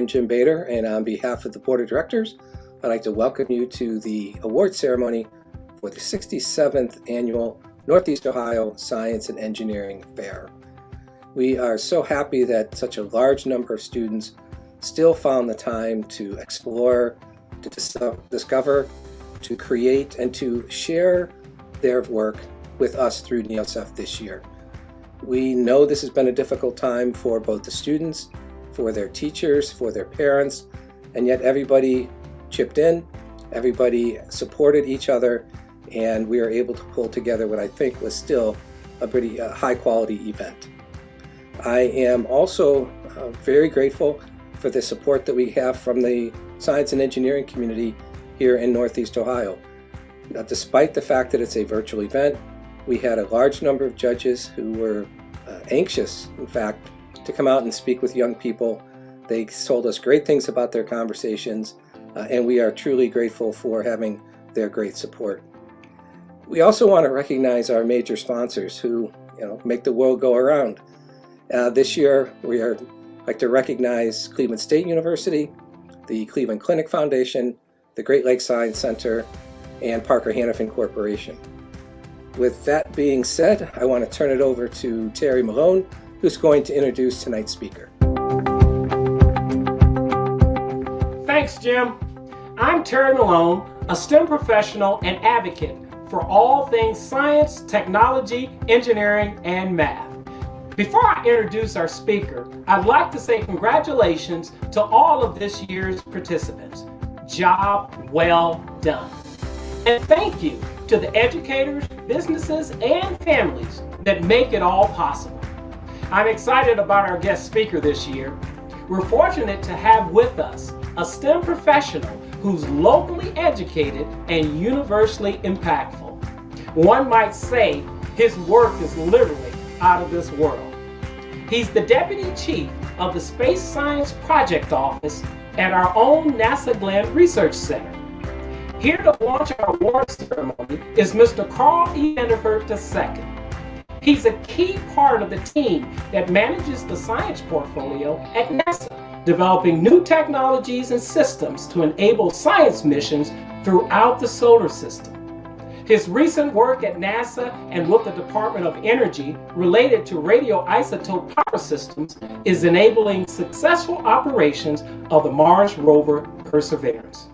am Jim Bader, and on behalf of the Board of Directors, I'd like to welcome you to the award ceremony for the 67th Annual Northeast Ohio Science and Engineering Fair. We are so happy that such a large number of students still found the time to explore, to discover, to create, and to share their work with us through NEOSEF this year. We know this has been a difficult time for both the students, for their teachers, for their parents, and yet everybody chipped in, everybody supported each other, and we were able to pull together what I think was still a pretty high quality event. I am also very grateful for the support that we have from the science and engineering community here in Northeast Ohio. Despite the fact that it's a virtual event, we had a large number of judges who were anxious, in fact, to come out and speak with young people. They told us great things about their conversations, and we are truly grateful for having their great support. We also want to recognize our major sponsors who, make the world go around. This year, we are like to recognize Cleveland State University, the Cleveland Clinic Foundation, the Great Lakes Science Center, and Parker Hannifin Corporation. With that being said, I want to turn it over to Terry Malone, who's going to introduce tonight's speaker. Thanks, Jim. I'm Terry Malone, a STEM professional and advocate for all things science, technology, engineering, and math. Before I introduce our speaker, I'd like to say congratulations to all of this year's participants. Job well done. And thank you to the educators, businesses, and families that make it all possible. I'm excited about our guest speaker this year. We're fortunate to have with us a STEM professional who's locally educated and universally impactful. One might say his work is literally out of this world. He's the Deputy Chief of the Space Science Project Office at our own NASA Glenn Research Center. Here to launch our award ceremony is Mr. Carl E. Sandifer II. He's a key part of the team that manages the science portfolio at NASA, developing new technologies and systems to enable science missions throughout the solar system. His recent work at NASA and with the Department of Energy related to radioisotope power systems is enabling successful operations of the Mars rover Perseverance.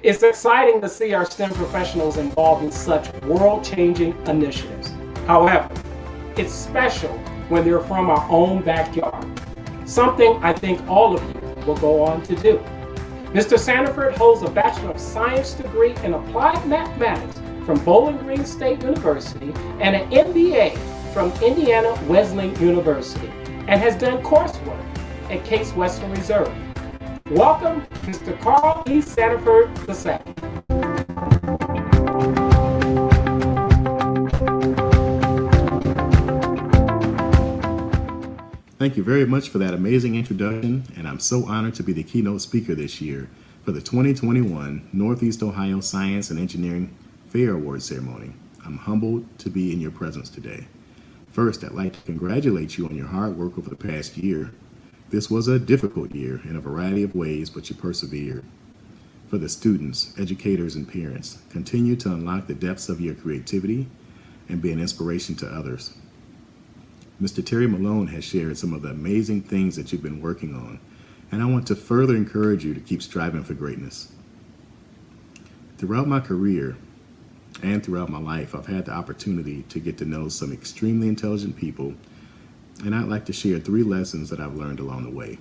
It's exciting to see our STEM professionals involved in such world-changing initiatives. However, it's special when they're from our own backyard, something I think all of you will go on to do. Mr. Sandifer holds a Bachelor of Science degree in Applied Mathematics from Bowling Green State University and an MBA from Indiana Wesleyan University, and has done coursework at Case Western Reserve. Welcome, Mr. Carl E. Sandifer II. Thank you very much for that amazing introduction, and I'm so honored to be the keynote speaker this year for the 2021 Northeast Ohio Science and Engineering Fair Award Ceremony. I'm humbled to be in your presence today. First, I'd like to congratulate you on your hard work over the past year. This was a difficult year in a variety of ways, but you persevered. For the students, educators, and parents, continue to unlock the depths of your creativity and be an inspiration to others. Mr. Terry Malone has shared some of the amazing things that you've been working on, and I want to further encourage you to keep striving for greatness. Throughout my career and throughout my life, I've had the opportunity to get to know some extremely intelligent people, and I'd like to share 3 lessons that I've learned along the way.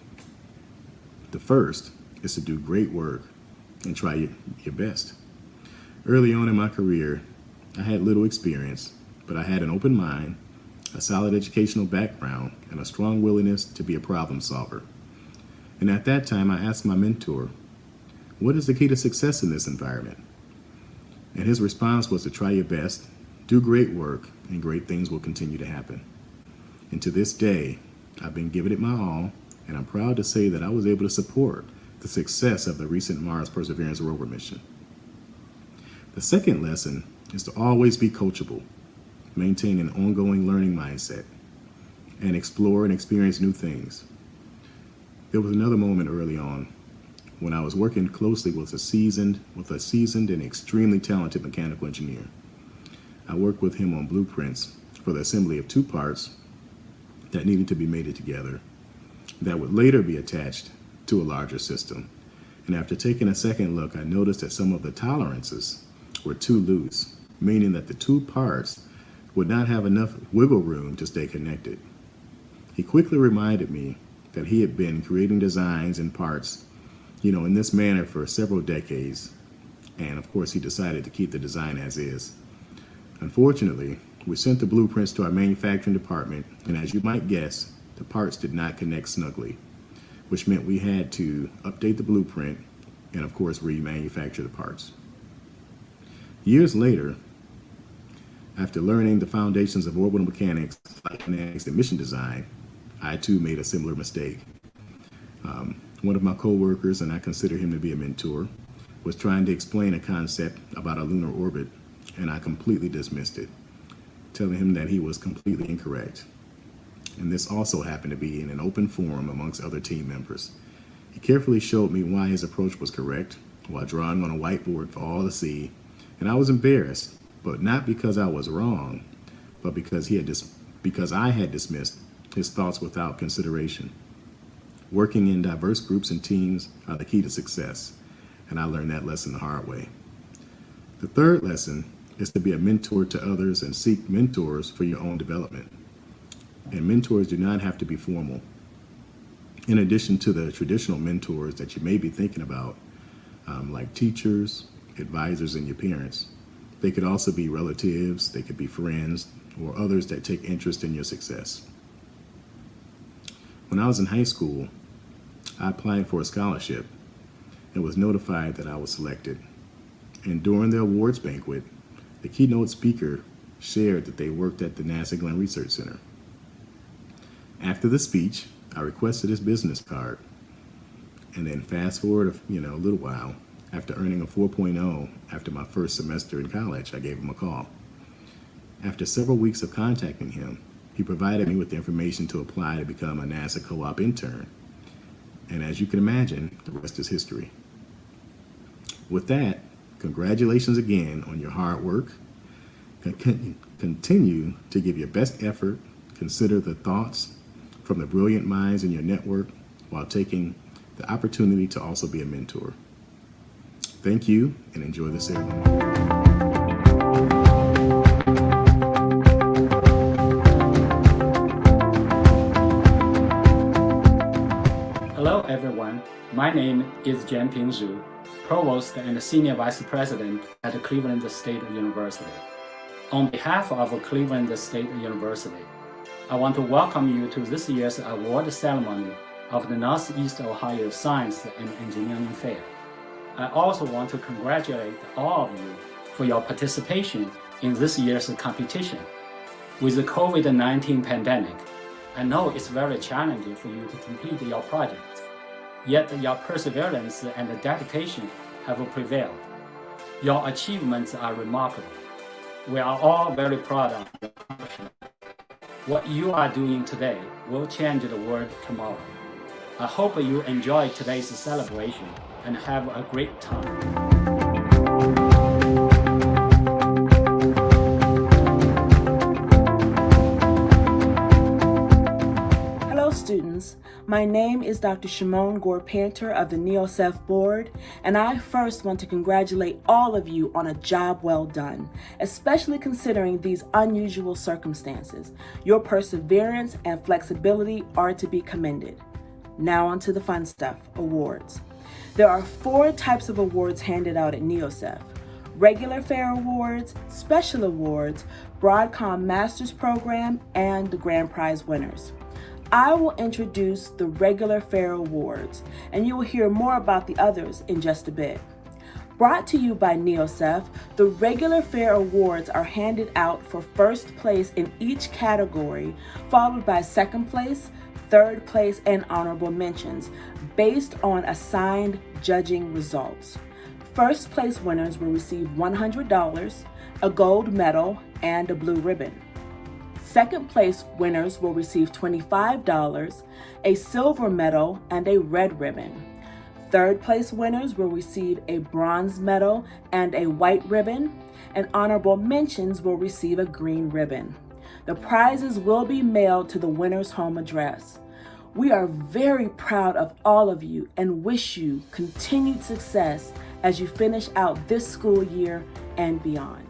The first is to do great work and try your best. Early on in my career, I had little experience, but I had an open mind, a solid educational background, and a strong willingness to be a problem solver. And at that time, I asked my mentor, what is the key to success in this environment? And his response was to try your best, do great work, and great things will continue to happen. And to this day, I've been giving it my all, and I'm proud to say that I was able to support the success of the recent Mars Perseverance rover mission. The second lesson is to always be coachable, maintain an ongoing learning mindset, and explore and experience new things. There was another moment early on when I was working closely with a seasoned and extremely talented mechanical engineer. I worked with him on blueprints for the assembly of two parts that needed to be mated together that would later be attached to a larger system. And after taking a second look, I noticed that some of the tolerances were too loose, meaning that the two parts would not have enough wiggle room to stay connected. He quickly reminded me that he had been creating designs and parts, in this manner for several decades. And of course, he decided to keep the design as is. Unfortunately, we sent the blueprints to our manufacturing department, and as you might guess, the parts did not connect snugly, which meant we had to update the blueprint and of course remanufacture the parts. Years later, after learning the foundations of orbital mechanics, flight dynamics, and mission design, I too made a similar mistake. One of my coworkers, and I consider him to be a mentor, was trying to explain a concept about a lunar orbit, and I completely dismissed it, telling him that he was completely incorrect. And this also happened to be in an open forum amongst other team members. He carefully showed me why his approach was correct while drawing on a whiteboard for all to see, and I was embarrassed, but not because I was wrong, but because I had dismissed his thoughts without consideration. Working in diverse groups and teams are the key to success, and I learned that lesson the hard way. The third lesson is to be a mentor to others and seek mentors for your own development. And mentors do not have to be formal. In addition to the traditional mentors that you may be thinking about, like teachers, advisors, and your parents, they could also be relatives, they could be friends, or others that take interest in your success. When I was in high school, I applied for a scholarship and was notified that I was selected. And during the awards banquet, the keynote speaker shared that they worked at the NASA Glenn Research Center. After the speech, I requested his business card. And then fast forward a little while, after earning a 4.0 after my first semester in college, I gave him a call. After several weeks of contacting him, he provided me with the information to apply to become a NASA co-op intern. And as you can imagine, the rest is history. With that, congratulations again on your hard work. Continue to give your best effort. Consider the thoughts from the brilliant minds in your network while taking the opportunity to also be a mentor. Thank you and enjoy the ceremony. Hello everyone, my name is Jianping Zhu, Provost and Senior Vice President at Cleveland State University. On behalf of Cleveland State University, I want to welcome you to this year's award ceremony of the Northeast Ohio Science and Engineering Fair. I also want to congratulate all of you for your participation in this year's competition. With the COVID-19 pandemic, I know it's very challenging for you to complete your projects, yet your perseverance and dedication have prevailed. Your achievements are remarkable. We are all very proud of your accomplishment. What you are doing today will change the world tomorrow. I hope you enjoy today's celebration and have a great time. Students, my name is Dr. Shimon Gore-Panter of the NEOSEF board, and I first want to congratulate all of you on a job well done, especially considering these unusual circumstances. Your perseverance and flexibility are to be commended. Now on to the fun stuff, awards. There are 4 types of awards handed out at NEOSEF: regular fair awards, special awards, Broadcom Master's Program, and the grand prize winners. I will introduce the regular fair awards, and you will hear more about the others in just a bit. Brought to you by NEOSEF, the regular fair awards are handed out for first place in each category, followed by second place, third place, and honorable mentions, based on assigned judging results. First place winners will receive $100, a gold medal, and a blue ribbon. Second place winners will receive $25, a silver medal, and a red ribbon. Third place winners will receive a bronze medal and a white ribbon, and honorable mentions will receive a green ribbon. The prizes will be mailed to the winner's home address. We are very proud of all of you and wish you continued success as you finish out this school year and beyond.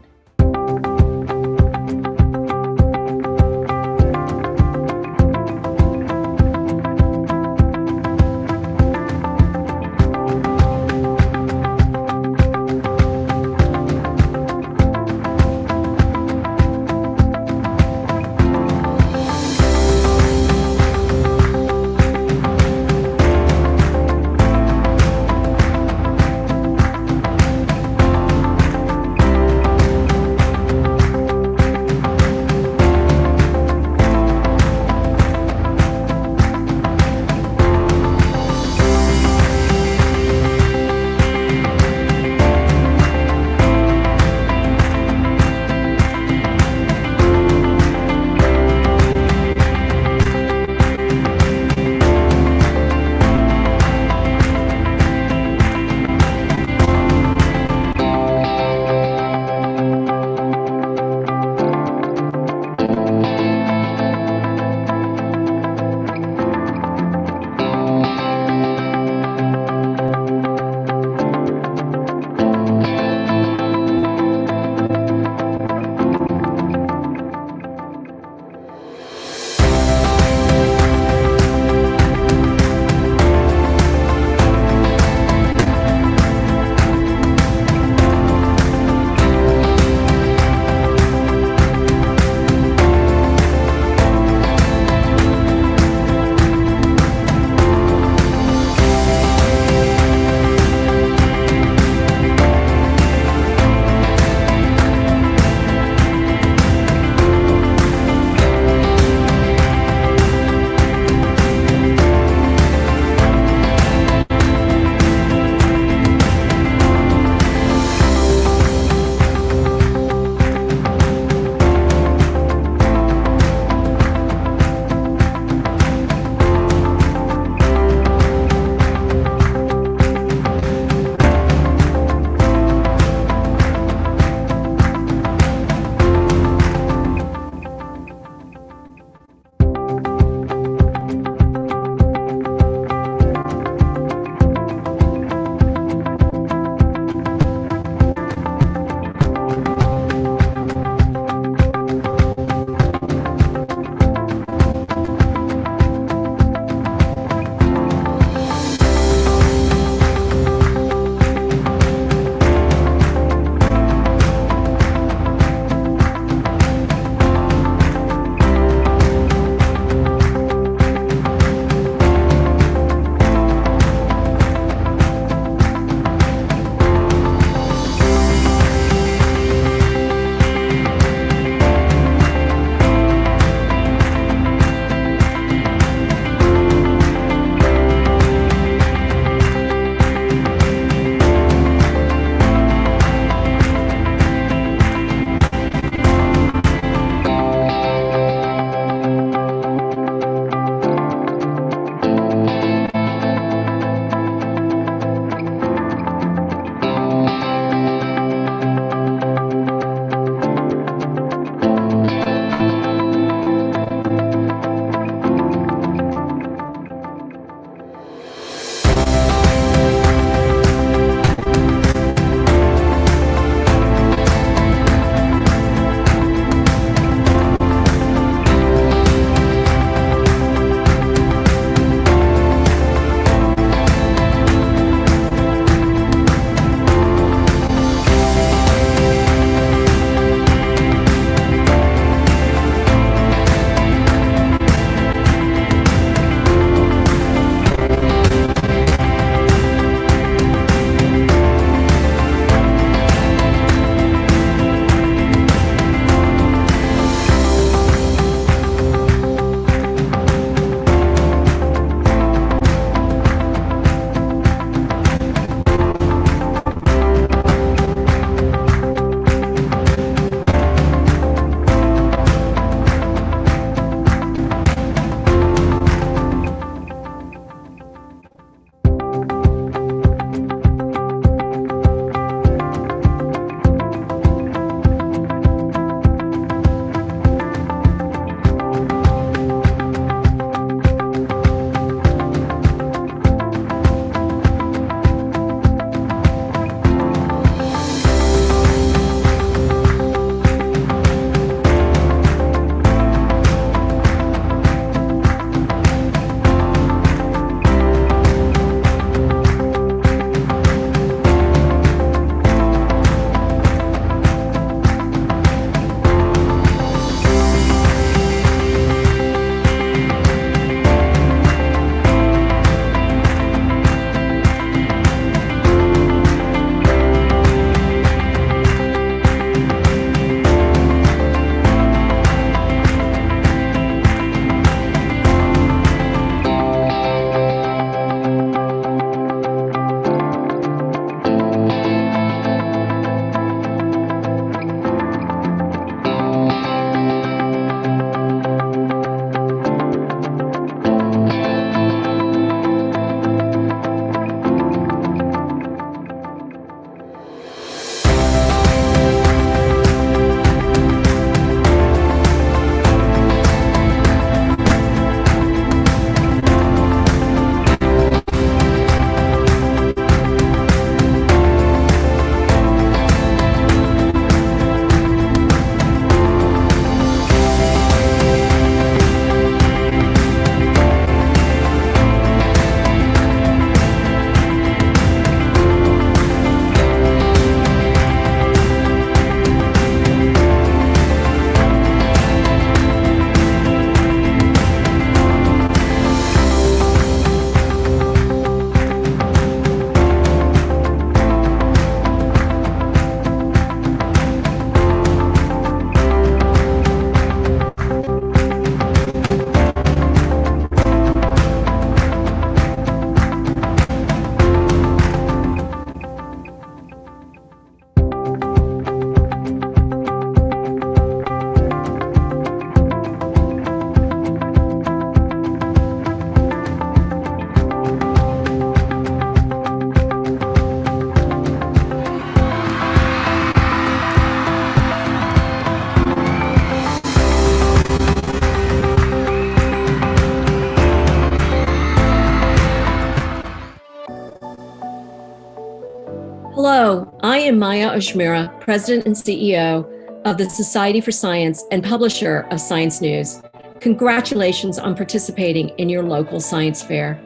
I am Maya Ajmera, President and CEO of the Society for Science and publisher of Science News. Congratulations on participating in your local science fair.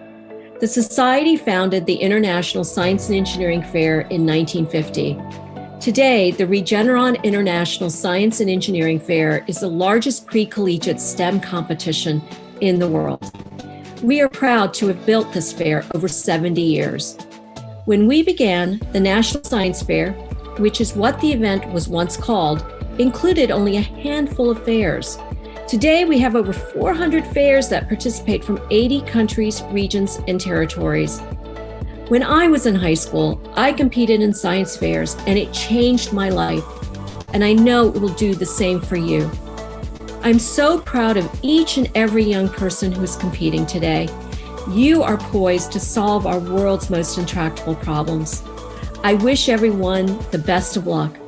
The Society founded the International Science and Engineering Fair in 1950. Today, the Regeneron International Science and Engineering Fair is the largest pre-collegiate STEM competition in the world. We are proud to have built this fair over 70 years. When we began, the National Science Fair, which is what the event was once called, included only a handful of fairs. Today, we have over 400 fairs that participate from 80 countries, regions, and territories. When I was in high school, I competed in science fairs, and it changed my life. And I know it will do the same for you. I'm so proud of each and every young person who is competing today. You are poised to solve our world's most intractable problems. I wish everyone the best of luck.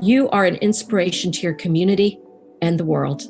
You are an inspiration to your community and the world.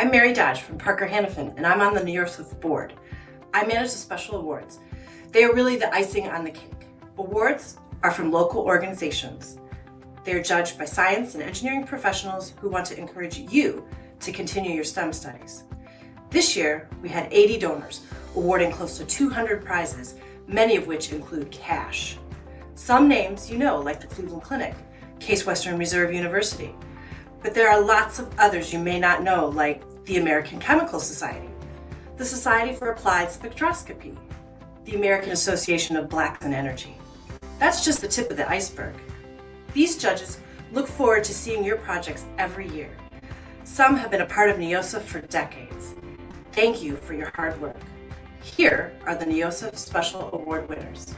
I'm Mary Dodge from Parker Hannifin, and I'm on the NEOSEF board. I manage the special awards. They are really the icing on the cake. Awards are from local organizations. They are judged by science and engineering professionals who want to encourage you to continue your STEM studies. This year, we had 80 donors awarding close to 200 prizes, many of which include cash. Some names you know, like the Cleveland Clinic, Case Western Reserve University. But there are lots of others you may not know, like the American Chemical Society, the Society for Applied Spectroscopy, the American Association of Blacks in Energy. That's just the tip of the iceberg. These judges look forward to seeing your projects every year. Some have been a part of NEOSEF for decades. Thank you for your hard work. Here are the NEOSEF Special Award winners.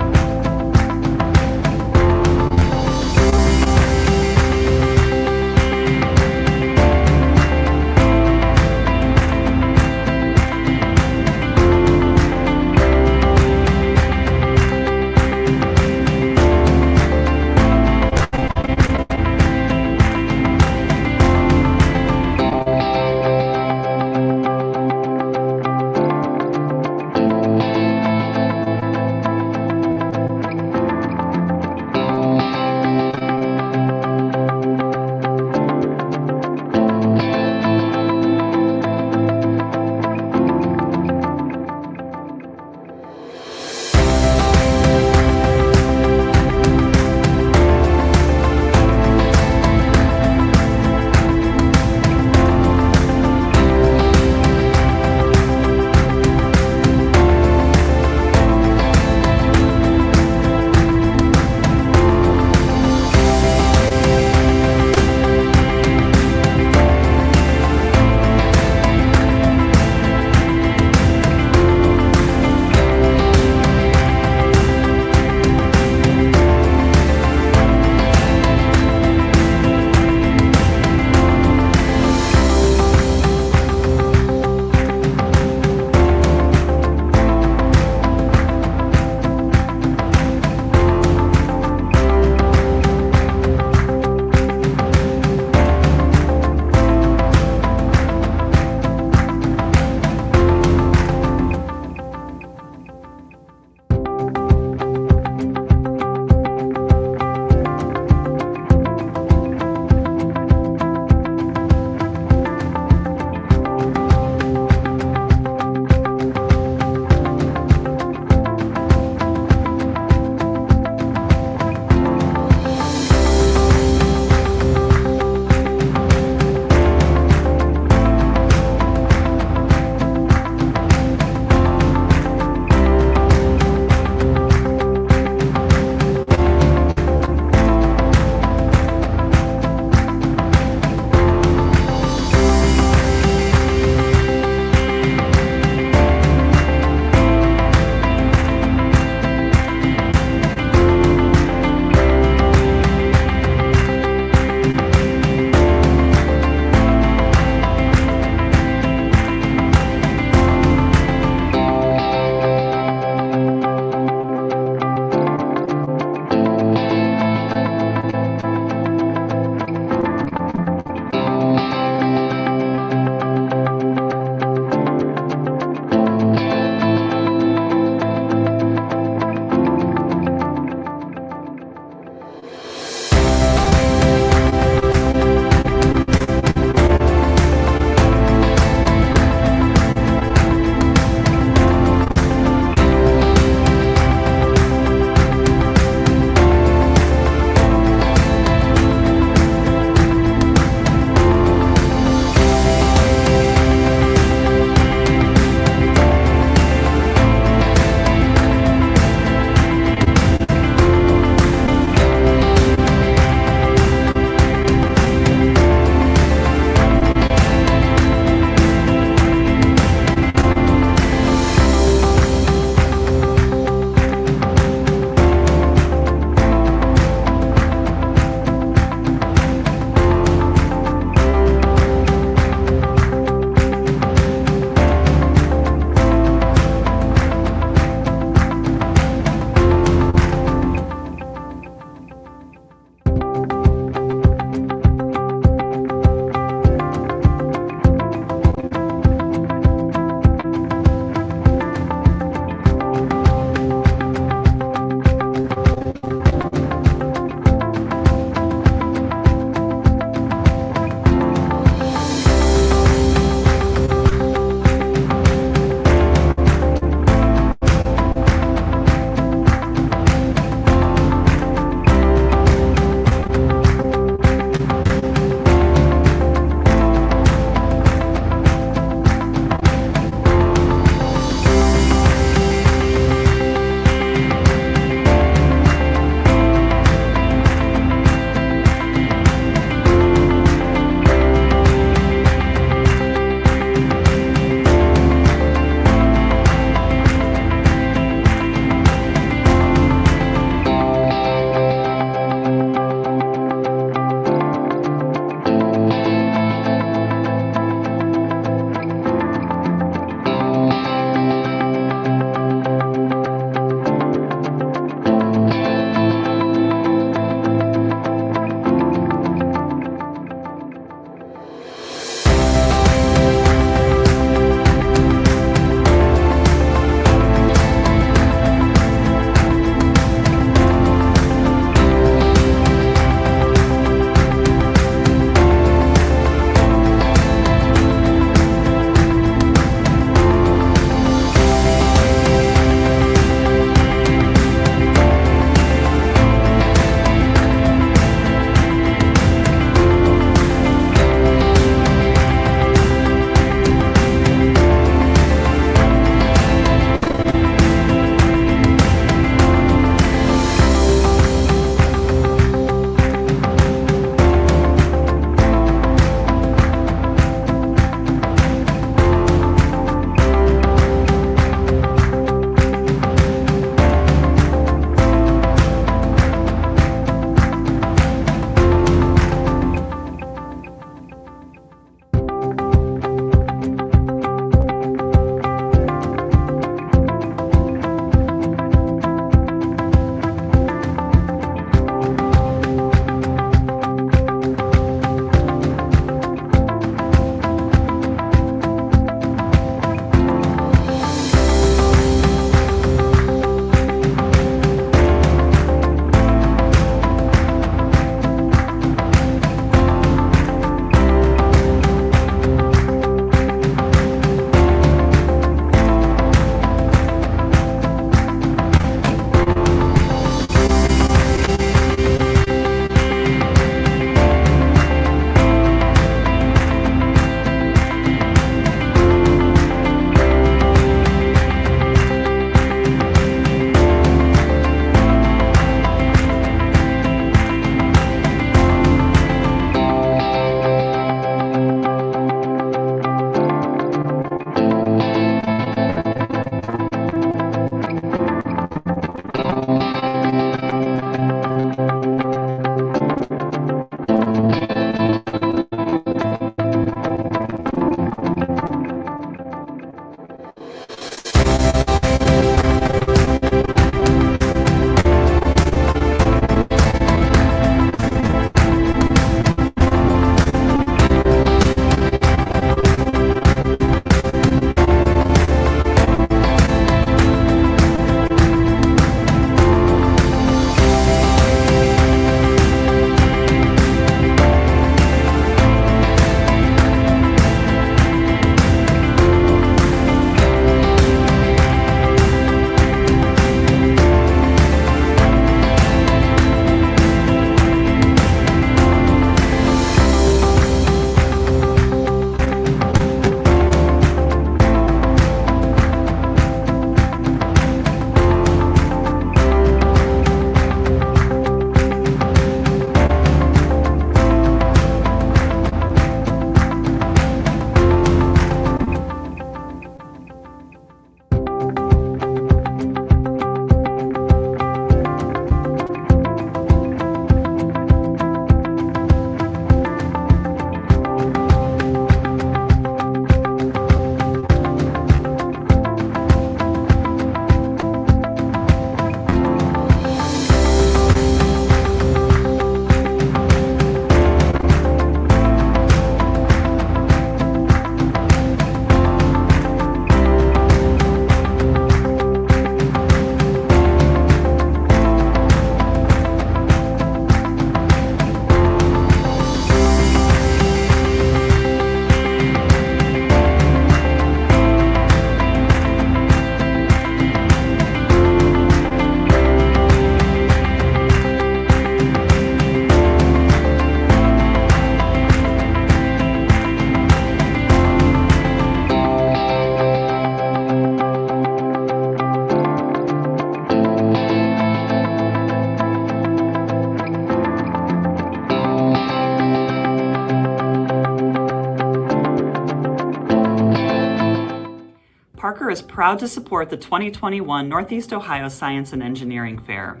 Parker is proud to support the 2021 Northeast Ohio Science and Engineering Fair.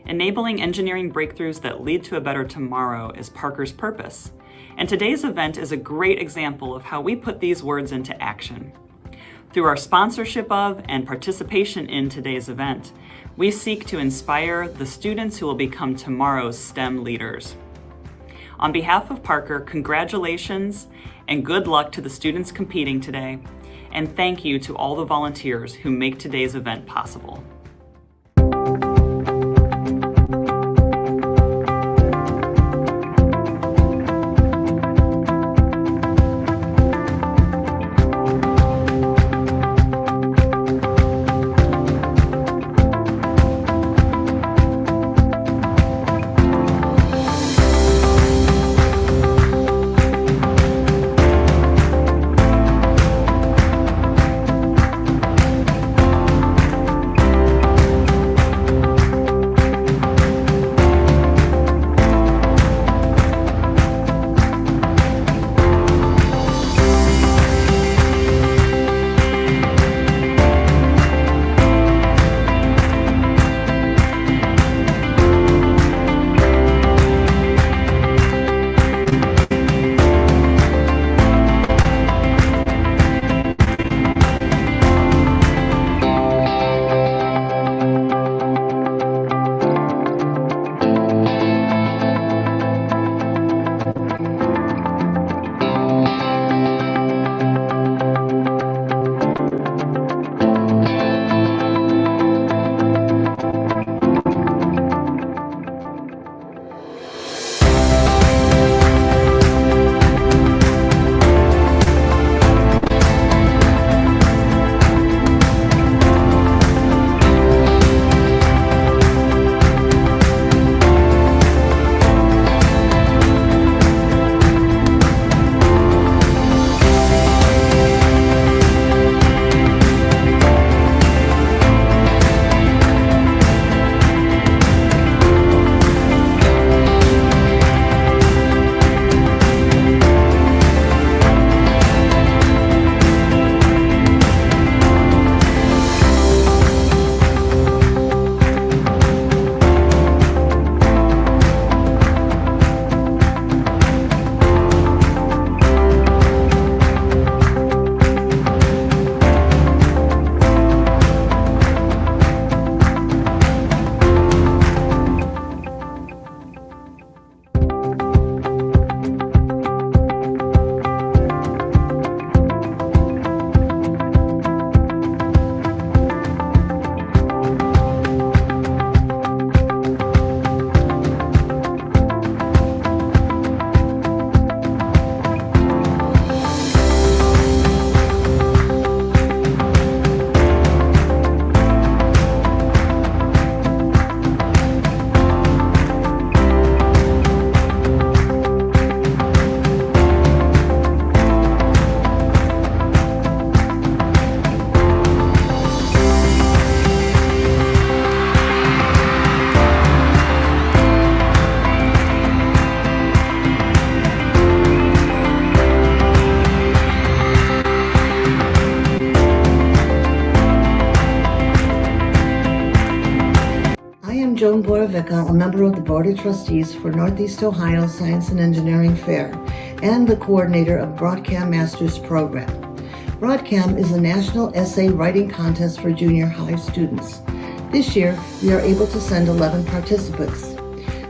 Enabling engineering breakthroughs that lead to a better tomorrow is Parker's purpose, and today's event is a great example of how we put these words into action. Through our sponsorship of and participation in today's event, we seek to inspire the students who will become tomorrow's STEM leaders. On behalf of Parker, congratulations and good luck to the students competing today, and thank you to all the volunteers who make today's event possible. Joan Borovica, a member of the Board of Trustees for Northeast Ohio Science and Engineering Fair, and the coordinator of Broadcom Master's Program. Broadcom is a national essay writing contest for junior high students. This year, we are able to send 11 participants.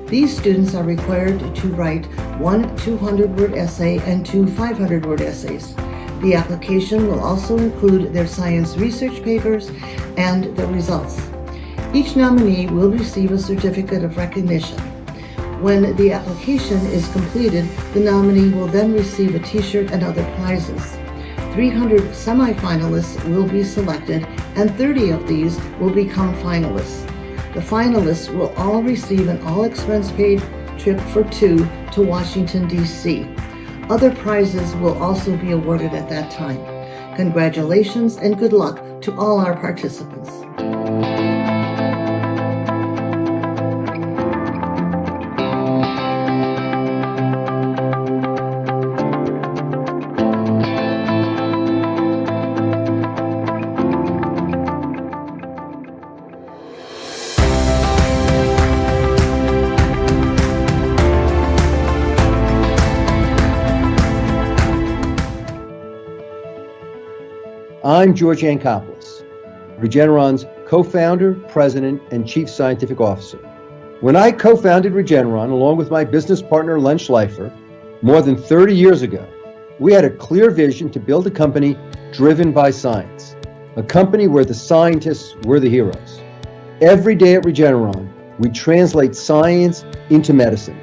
These students are required to write one 200-word essay and two 500-word essays. The application will also include their science research papers and the results. Each nominee will receive a certificate of recognition. When the application is completed, the nominee will then receive a t-shirt and other prizes. 300 semifinalists will be selected, and 30 of these will become finalists. The finalists will all receive an all-expense-paid trip for two to Washington, D.C. Other prizes will also be awarded at that time. Congratulations and good luck to all our participants. I'm George Yancopoulos, Regeneron's co-founder, president, and chief scientific officer. When I co-founded Regeneron, along with my business partner, Len Schleifer, more than 30 years ago, we had a clear vision to build a company driven by science, a company where the scientists were the heroes. Every day at Regeneron, we translate science into medicine.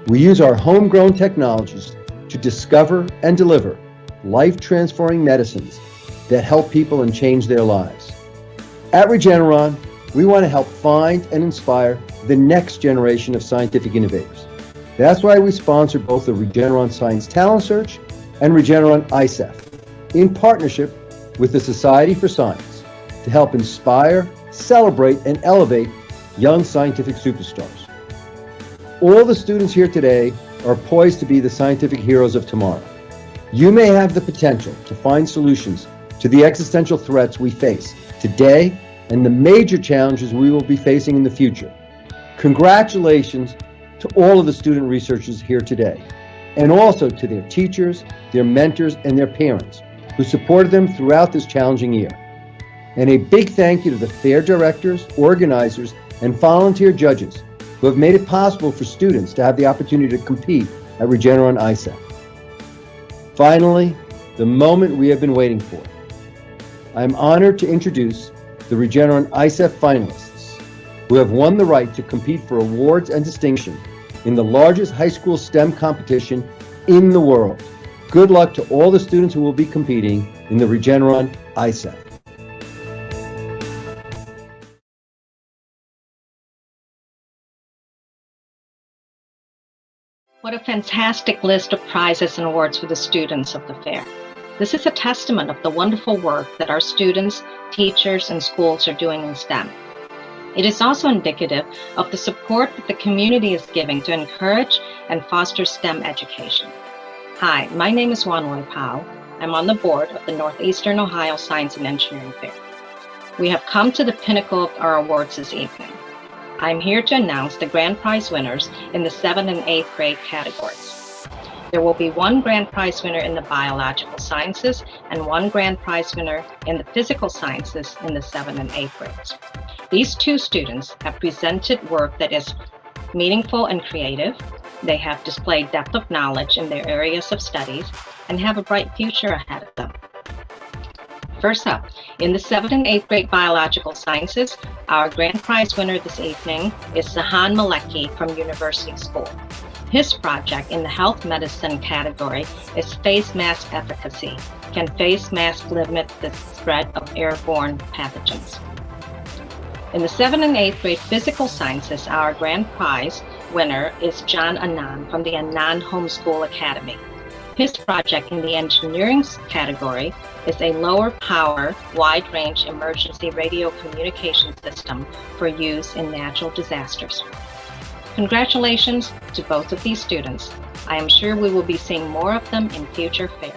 We use our homegrown technologies to discover and deliver life-transforming medicines that help people and change their lives. At Regeneron, we want to help find and inspire the next generation of scientific innovators. That's why we sponsor both the Regeneron Science Talent Search and Regeneron ISEF, in partnership with the Society for Science, to help inspire, celebrate, and elevate young scientific superstars. All the students here today are poised to be the scientific heroes of tomorrow. You may have the potential to find solutions to the existential threats we face today and the major challenges we will be facing in the future. Congratulations to all of the student researchers here today, and also to their teachers, their mentors, and their parents who supported them throughout this challenging year. And a big thank you to the fair directors, organizers, and volunteer judges who have made it possible for students to have the opportunity to compete at Regeneron ISEF. Finally, the moment we have been waiting for. I am honored to introduce the Regeneron ISEF finalists who have won the right to compete for awards and distinction in the largest high school STEM competition in the world. Good luck to all the students who will be competing in the Regeneron ISEF. What a fantastic list of prizes and awards for the students of the fair. This is a testament of the wonderful work that our students, teachers, and schools are doing in STEM. It is also indicative of the support that the community is giving to encourage and foster STEM education. Hi, my name is Wanwei Pao. I'm on the board of the Northeastern Ohio Science and Engineering Fair. We have come to the pinnacle of our awards this evening. I'm here to announce the grand prize winners in the 7th and 8th grade categories. There will be one grand prize winner in the biological sciences and one grand prize winner in the physical sciences in the 7th and 8th grades. These two students have presented work that is meaningful and creative. They have displayed depth of knowledge in their areas of studies and have a bright future ahead of them. First up, in the 7th and 8th grade biological sciences, our grand prize winner this evening is Zahan Maleki from University School. His project in the health medicine category is face mask efficacy. Can face masks limit the spread of airborne pathogens? In the 7th and 8th grade physical sciences, our grand prize winner is John Anand from the Anand Homeschool Academy. His project in the engineering category is a lower power, wide-range emergency radio communication system for use in natural disasters. Congratulations to both of these students. I am sure we will be seeing more of them in future fairs.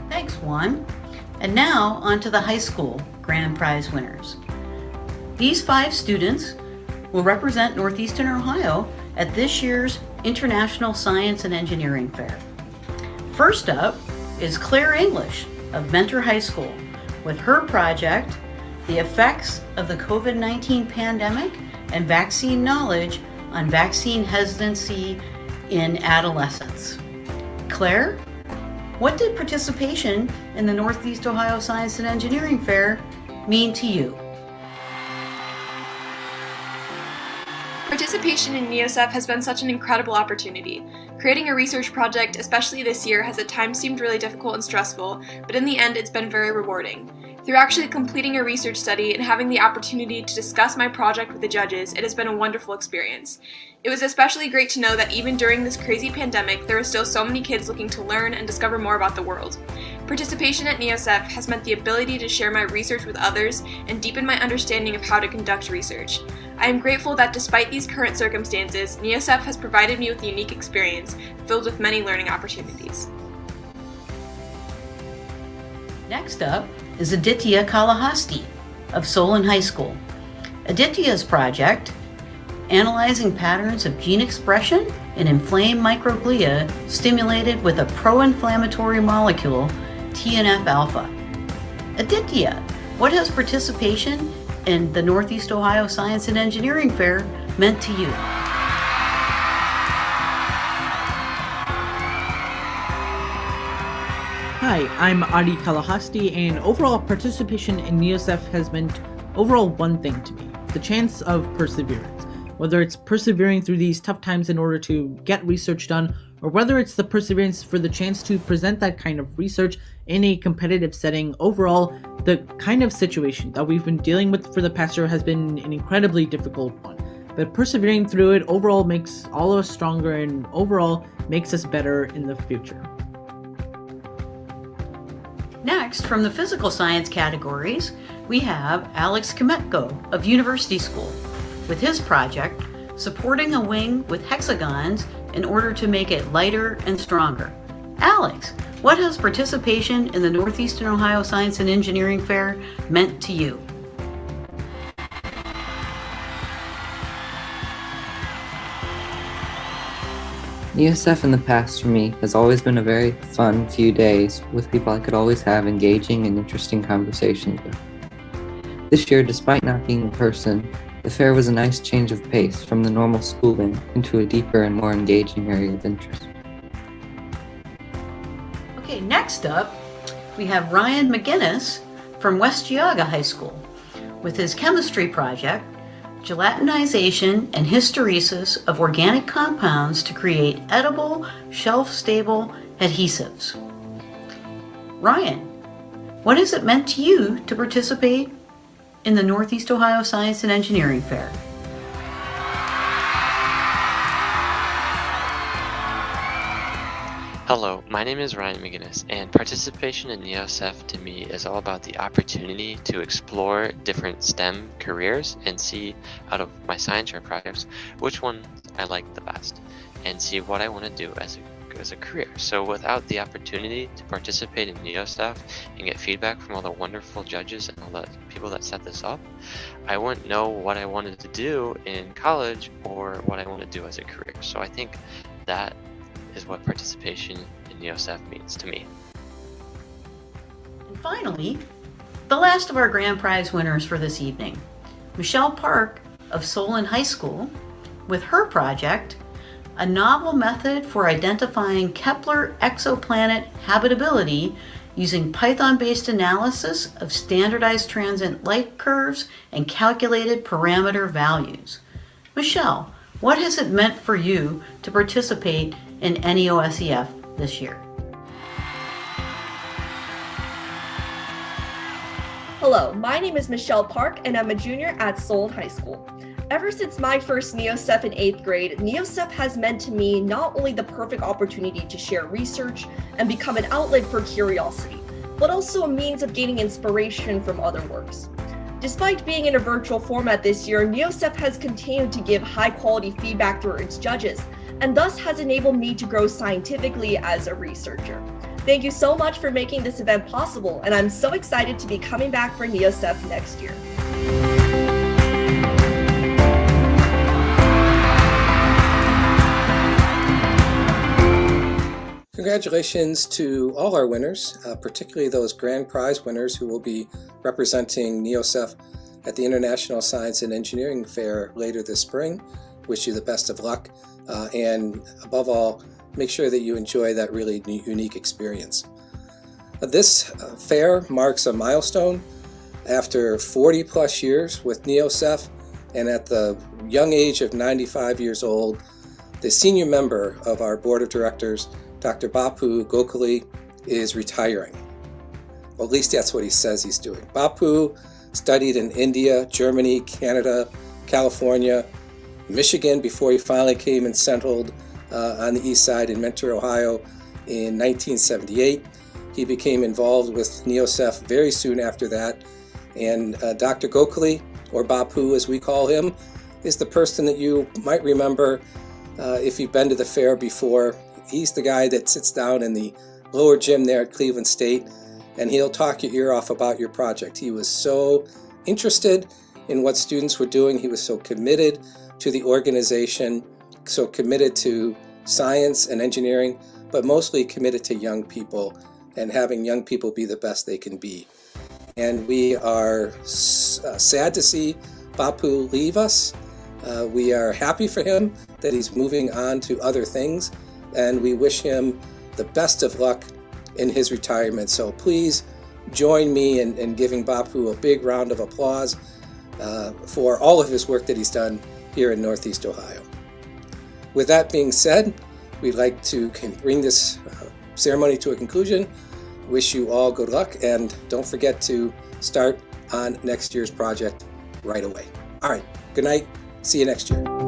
Thanks, Juan. And now on to the high school grand prize winners. These 5 students will represent Northeastern Ohio at this year's International Science and Engineering Fair. First up is Claire English of Mentor High School with her project, The Effects of the COVID-19 Pandemic and Vaccine Knowledge on Vaccine Hesitancy in Adolescents. Claire, what did participation in the Northeast Ohio Science and Engineering Fair mean to you? Participation in NEOSEF has been such an incredible opportunity. Creating a research project, especially this year, has at times seemed really difficult and stressful, but in the end it's been very rewarding. Through actually completing a research study and having the opportunity to discuss my project with the judges, it has been a wonderful experience. It was especially great to know that even during this crazy pandemic, there are still so many kids looking to learn and discover more about the world. Participation at NEOSEF has meant the ability to share my research with others and deepen my understanding of how to conduct research. I am grateful that despite these current circumstances, NEOSEF has provided me with a unique experience filled with many learning opportunities. Next up is Aditya Kalahasti of Solon High School. Aditya's project, analyzing patterns of gene expression in inflamed microglia stimulated with a pro-inflammatory molecule, TNF-alpha. Aditya, what has participation in the Northeast Ohio Science and Engineering Fair meant to you? Hi, I'm Adi Kalahasti, and overall participation in NEOSEF has meant overall one thing to me, the chance of perseverance. Whether it's persevering through these tough times in order to get research done, or whether it's the perseverance for the chance to present that kind of research in a competitive setting, overall, the kind of situation that we've been dealing with for the past year has been an incredibly difficult one. But persevering through it overall makes all of us stronger and overall makes us better in the future. Next, from the physical science categories, we have Alex Kometko of University School with his project, supporting a wing with hexagons in order to make it lighter and stronger. Alex, what has participation in the Northeastern Ohio Science and Engineering Fair meant to you? NEOSEF in the past for me has always been a very fun few days with people I could always have engaging and interesting conversations with. This year, despite not being in person, the fair was a nice change of pace from the normal schooling into a deeper and more engaging area of interest. Okay, next up, we have Ryan McGinnis from West Geauga High School with his chemistry project, gelatinization and hysteresis of organic compounds to create edible, shelf-stable adhesives. Ryan, what has it meant to you to participate in the Northeast Ohio Science and Engineering Fair? Hello, my name is Ryan McGinnis, and participation in NEOSEF to me is all about the opportunity to explore different STEM careers and see out of my science fair projects which one I like the best and see what I want to do as a career. So without the opportunity to participate in NEOSEF and get feedback from all the wonderful judges and all the people that set this up, I wouldn't know what I wanted to do in college or what I want to do as a career. So I think that is what participation in NEOSEF means to me. And finally, the last of our grand prize winners for this evening, Michelle Park of Solon High School with her project, a novel method for identifying Kepler exoplanet habitability using Python-based analysis of standardized transient light curves and calculated parameter values. Michelle, what has it meant for you to participate in NEOSEF this year? Hello, my name is Michelle Park and I'm a junior at Solon High School. Ever since my first NEOSEF in 8th grade, NEOSEF has meant to me not only the perfect opportunity to share research and become an outlet for curiosity, but also a means of gaining inspiration from other works. Despite being in a virtual format this year, NEOSEF has continued to give high-quality feedback through its judges, and thus has enabled me to grow scientifically as a researcher. Thank you so much for making this event possible, and I'm so excited to be coming back for NEOSEF next year. Congratulations to all our winners, particularly those grand prize winners who will be representing NEOSEF at the International Science and Engineering Fair later this spring. Wish you the best of luck, and above all, make sure that you enjoy that really unique experience. This fair marks a milestone. After 40 plus years with NEOSEF, and at the young age of 95 years old, the senior member of our board of directors, Dr. Bapu Gokhale, is retiring. Well, at least that's what he says he's doing. Bapu studied in India, Germany, Canada, California, Michigan before he finally came and settled on the east side in Mentor, Ohio in 1978. He became involved with NEOSEF very soon after that. And Dr. Gokhale, or Bapu as we call him, is the person that you might remember if you've been to the fair before. He's the guy that sits down in the lower gym there at Cleveland State, and he'll talk your ear off about your project. He was so interested in what students were doing. He was so committed to the organization, so committed to science and engineering, but mostly committed to young people and having young people be the best they can be. And we are sad to see Bapu leave us. We are happy for him that he's moving on to other things, and we wish him the best of luck in his retirement. So please join me in giving Bapu a big round of applause for all of his work that he's done here in Northeast Ohio. With that being said, we'd like to bring this ceremony to a conclusion. Wish you all good luck, and don't forget to start on next year's project right away. All right, good night. See you next year.